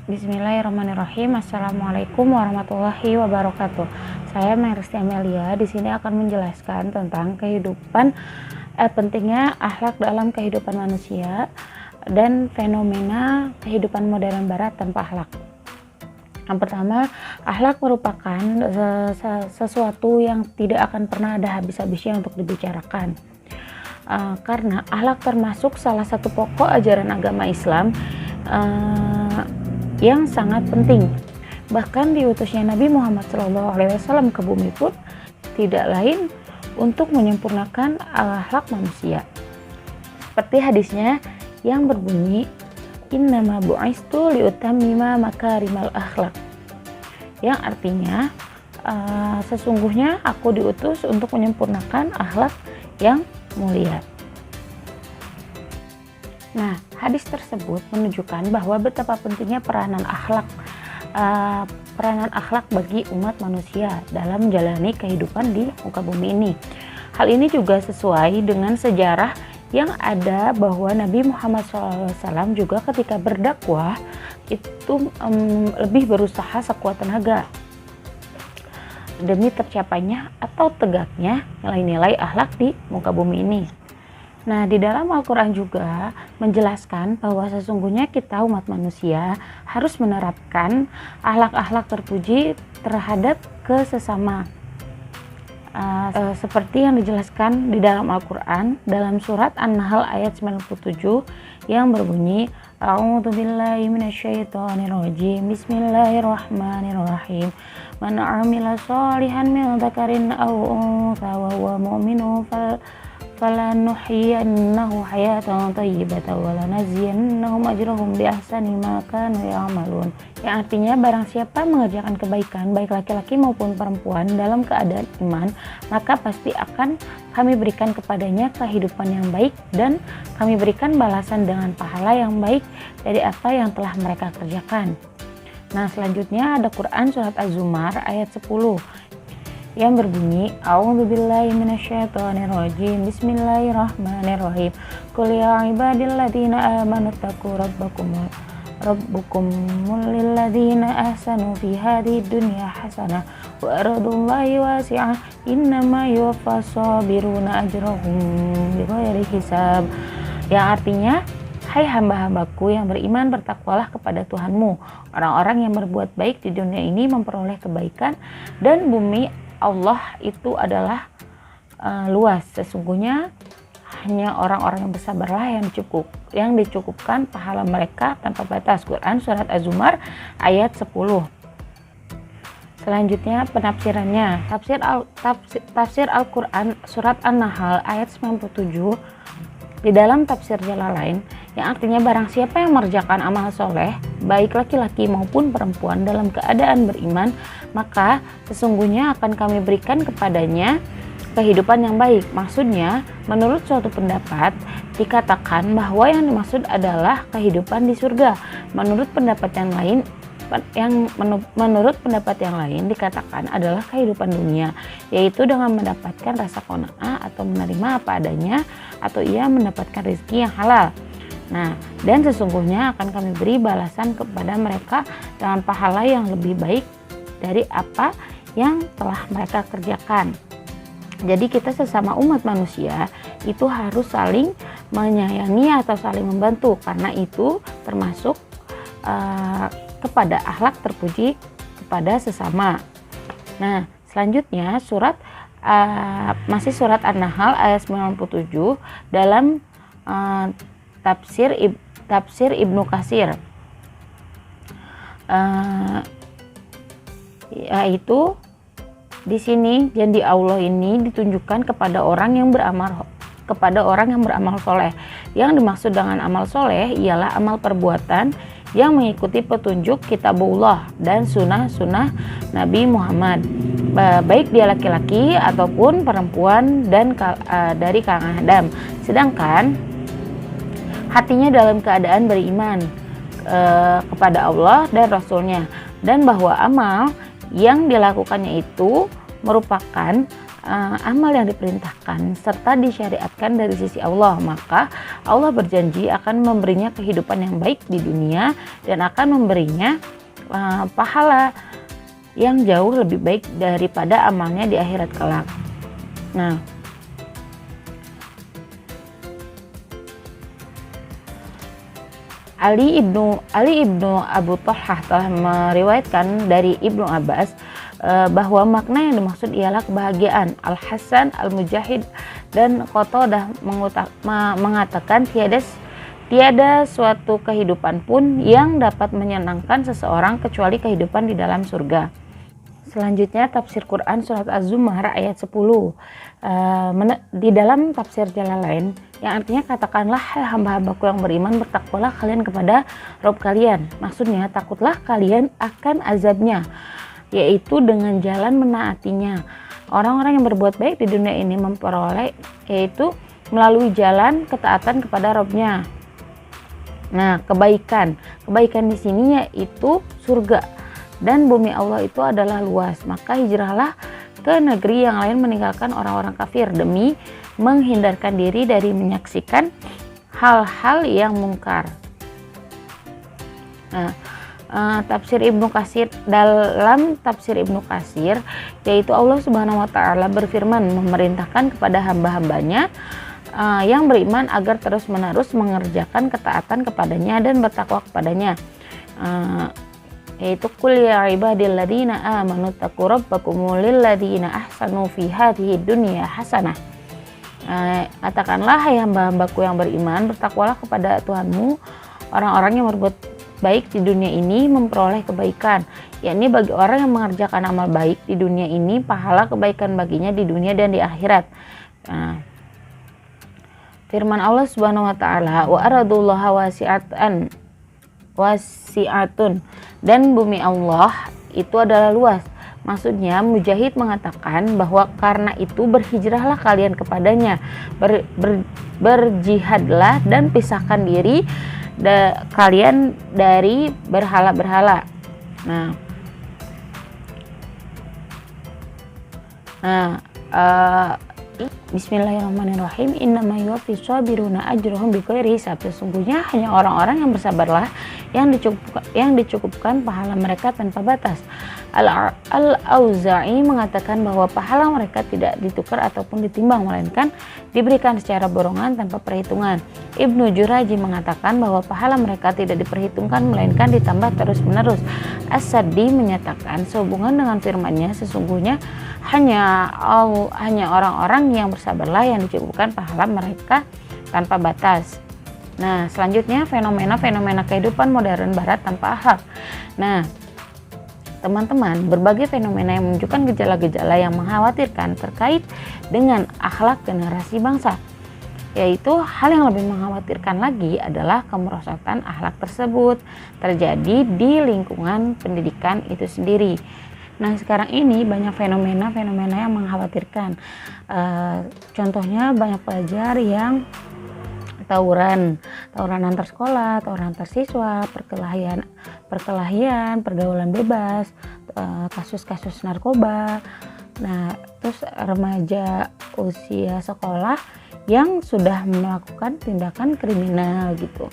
Bismillahirrahmanirrahim. Assalamualaikum warahmatullahi wabarakatuh. Saya Mersti Amelia di sini akan menjelaskan tentang pentingnya akhlak dalam kehidupan manusia dan fenomena kehidupan modern barat tanpa akhlak. Yang pertama, akhlak merupakan sesuatu yang tidak akan pernah ada habis-habisnya untuk dibicarakan. Karena akhlak termasuk salah satu pokok ajaran agama Islam yang sangat penting. Bahkan diutusnya Nabi Muhammad SAW ke bumi pun tidak lain untuk menyempurnakan akhlak manusia. Seperti hadisnya yang berbunyi, innama bu'istu liutammima makarimal akhlak, yang artinya sesungguhnya aku diutus untuk menyempurnakan akhlak yang mulia. Nah, hadis tersebut menunjukkan bahwa betapa pentingnya peranan akhlak bagi umat manusia dalam menjalani kehidupan di muka bumi ini. Hal ini juga sesuai dengan sejarah yang ada bahwa Nabi Muhammad SAW juga ketika berdakwah itu lebih berusaha sekuat tenaga demi tercapainya atau tegaknya nilai-nilai akhlak di muka bumi ini. Nah, di dalam Al-Quran juga menjelaskan bahwa sesungguhnya kita umat manusia harus menerapkan akhlak-akhlak terpuji terhadap sesama. Seperti yang dijelaskan di dalam Al-Quran dalam surat An-Nahl ayat 97 yang berbunyi, A'udzubillahi minasyaitonirrajim. Bismillahirrahmanirrahim. Man 'amila shalihan min dzakarin aw untha wa huwa mu'minun falanuhyiyannahu hayatan thayyibatan wa lanajziyannahum ajrahum bi ahsani ma kanu ya'malun. Yang artinya barang siapa mengerjakan kebaikan baik laki-laki maupun perempuan dalam keadaan iman, maka pasti akan kami berikan kepadanya kehidupan yang baik dan kami berikan balasan dengan pahala yang baik dari apa yang telah mereka kerjakan. Nah, selanjutnya ada Quran surat Az-Zumar ayat 10 yang berbunyi, A'udzubillahi minasyaitonirrajim. Bismillahirrahmanirrahim. Qul ya ibadilladzina amanu taqu rabbakum lilladzina ahsanu fi hadhihi dunya hasanah wa ardullahi wasi'ah innama yuwaffas sabiruna ajrahum bighairi hisab. Yang artinya, hai hamba-hambaku yang beriman, bertakwalah kepada Tuhanmu. Orang-orang yang berbuat baik di dunia ini memperoleh kebaikan, dan bumi Allah itu adalah luas. Sesungguhnya hanya orang-orang yang bersabarlah yang dicukupkan pahala mereka tanpa batas. Quran surat Az-Zumar ayat 10. Selanjutnya penafsirannya. Tafsir Al-Quran surat An-Nahl ayat 97 di dalam tafsir Jalalain yang artinya barang siapa yang mengerjakan amal soleh baik laki-laki maupun perempuan dalam keadaan beriman, maka sesungguhnya akan kami berikan kepadanya kehidupan yang baik. Maksudnya, menurut suatu pendapat dikatakan bahwa yang dimaksud adalah kehidupan di surga. Menurut pendapat yang lain dikatakan adalah kehidupan dunia, yaitu dengan mendapatkan rasa qanaah atau menerima apa adanya, atau ia mendapatkan rezeki yang halal. Nah, dan sesungguhnya akan kami beri balasan kepada mereka dengan pahala yang lebih baik dari apa yang telah mereka kerjakan. Jadi kita sesama umat manusia itu harus saling menyayangi atau saling membantu, karena itu termasuk kepada akhlak terpuji kepada sesama. Nah, selanjutnya masih surat An-Nahl ayat 97 dalam tafsir Ibnu Katsir, yaitu di sini janji Allah ini ditunjukkan kepada orang yang beramal soleh. Yang dimaksud dengan amal soleh ialah amal perbuatan yang mengikuti petunjuk kitabullah dan sunnah Nabi Muhammad, baik dia laki-laki ataupun perempuan dan dari kalangan Adam, sedangkan hatinya dalam keadaan beriman kepada Allah dan Rasulnya, dan bahwa amal yang dilakukannya itu merupakan amal yang diperintahkan serta disyariatkan dari sisi Allah, maka Allah berjanji akan memberinya kehidupan yang baik di dunia dan akan memberinya pahala yang jauh lebih baik daripada amalnya di akhirat kelak. Nah, Ali ibnu Abu Thalhah telah meriwayatkan dari Ibnu Abbas bahwa makna yang dimaksud ialah kebahagiaan. Al-Hasan Al-Mujahid dan Qatadah mengatakan tiada suatu kehidupan pun yang dapat menyenangkan seseorang kecuali kehidupan di dalam surga. Selanjutnya tafsir Quran surat Az-Zumar ayat 10. Di dalam tafsir Jalalain yang artinya katakanlah hai hamba-hambaku yang beriman, bertakwalah kalian kepada Rabb kalian. Maksudnya takutlah kalian akan azabnya, yaitu dengan jalan menaatinya. Orang-orang yang berbuat baik di dunia ini memperoleh yaitu melalui jalan ketaatan kepada Rabb-nya. Nah, kebaikan di sini yaitu surga, dan bumi Allah itu adalah luas. Maka hijrahlah ke negeri yang lain meninggalkan orang-orang kafir demi menghindarkan diri dari menyaksikan hal-hal yang mungkar. Nah, tafsir Ibnu Katsir, dalam tafsir Ibnu Katsir yaitu Allah Subhanahu wa taala berfirman memerintahkan kepada hamba-hambanya yang beriman agar terus-menerus mengerjakan ketaatan kepadanya dan bertakwa kepadanya, yaitu qul ya ibadilladzina amanu taqu rabbakum lilladzina ahsanu fi hadhihi dunya hasanah. Katakanlah hai hamba-hambaku yang beriman, bertakwalah kepada Tuhanmu, orang-orang yang berbuat baik di dunia ini memperoleh kebaikan, yakni bagi orang yang mengerjakan amal baik di dunia ini, pahala kebaikan baginya di dunia dan di akhirat. Firman Allah Subhanahu wa taala, wa aradullaha wasi'atun, dan bumi Allah itu adalah luas. Maksudnya Mujahid mengatakan bahwa karena itu berhijrahlah kalian kepadanya, berjihadlah dan pisahkan diri kalian dari berhala-berhala. Bismillahirrahmanirrahim. Innama yuwaffis sabiruna ajrahum bighairi hisab. Sesungguhnya hanya orang-orang yang bersabarlah yang dicukupkan pahala mereka tanpa batas. Al-Auza'i mengatakan bahwa pahala mereka tidak ditukar ataupun ditimbang, melainkan diberikan secara borongan tanpa perhitungan. Ibnu Juraji mengatakan bahwa pahala mereka tidak diperhitungkan, melainkan ditambah terus-menerus. As-Saddi menyatakan sehubungan dengan firman-Nya, sesungguhnya hanya orang-orang yang bersabarlah yang dicukupkan pahala mereka tanpa batas. Nah, selanjutnya fenomena-fenomena kehidupan modern barat tanpa akhlak. Nah, teman-teman, berbagai fenomena yang menunjukkan gejala-gejala yang mengkhawatirkan terkait dengan akhlak generasi bangsa. Yaitu hal yang lebih mengkhawatirkan lagi adalah kemerosotan akhlak tersebut terjadi di lingkungan pendidikan itu sendiri. Nah, sekarang ini banyak fenomena-fenomena yang mengkhawatirkan. Contohnya banyak pelajar yang tawuran antar sekolah, tawuran antar siswa, perkelahian, pergaulan bebas, kasus-kasus narkoba. Nah, terus remaja usia sekolah yang sudah melakukan tindakan kriminal gitu.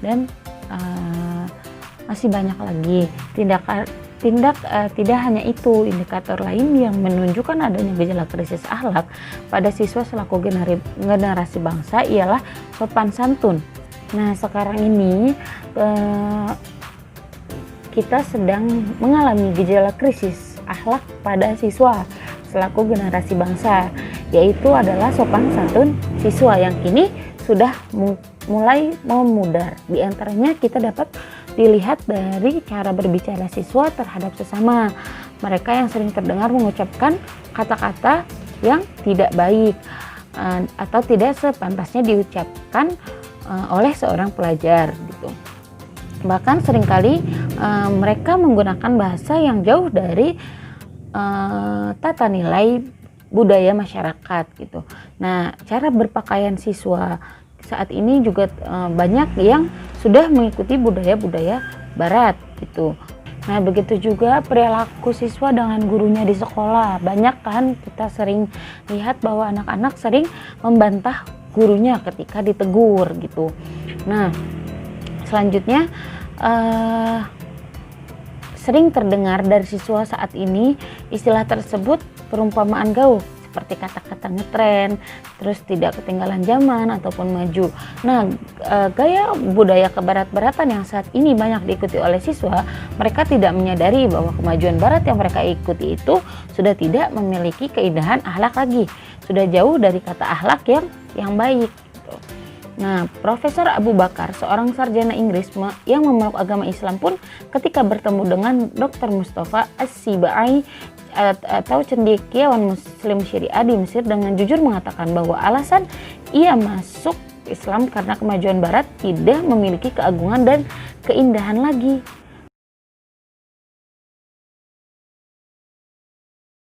Dan masih banyak lagi tidak hanya itu, indikator lain yang menunjukkan adanya gejala krisis akhlak pada siswa selaku generasi bangsa ialah sopan santun. Nah, sekarang ini kita sedang mengalami gejala krisis akhlak pada siswa selaku generasi bangsa, yaitu adalah sopan santun siswa yang kini sudah mulai memudar. Di antaranya kita dapat dilihat dari cara berbicara siswa terhadap sesama. Mereka yang sering terdengar mengucapkan kata-kata yang tidak baik atau tidak sepantasnya diucapkan oleh seorang pelajar gitu. Bahkan seringkali mereka menggunakan bahasa yang jauh dari tata nilai budaya masyarakat gitu. Nah, cara berpakaian siswa saat ini juga banyak yang sudah mengikuti budaya-budaya barat gitu. Nah, begitu juga perilaku siswa dengan gurunya di sekolah. Banyak kan kita sering lihat bahwa anak-anak sering membantah gurunya ketika ditegur gitu. Nah, selanjutnya sering terdengar dari siswa saat ini istilah tersebut perumpamaan gaul, seperti kata-kata ngetren, terus tidak ketinggalan zaman ataupun maju. Nah, gaya budaya kebarat-baratan yang saat ini banyak diikuti oleh siswa, mereka tidak menyadari bahwa kemajuan barat yang mereka ikuti itu sudah tidak memiliki keindahan akhlak lagi, sudah jauh dari kata akhlak yang baik. Gitu. Nah, Profesor Abu Bakar, seorang sarjana Inggris yang memeluk agama Islam pun ketika bertemu dengan Dr. Mustafa As-Sibai atau cendekiawan Muslim Syariah di Mesir, dengan jujur mengatakan bahwa alasan ia masuk Islam karena kemajuan Barat tidak memiliki keagungan dan keindahan lagi.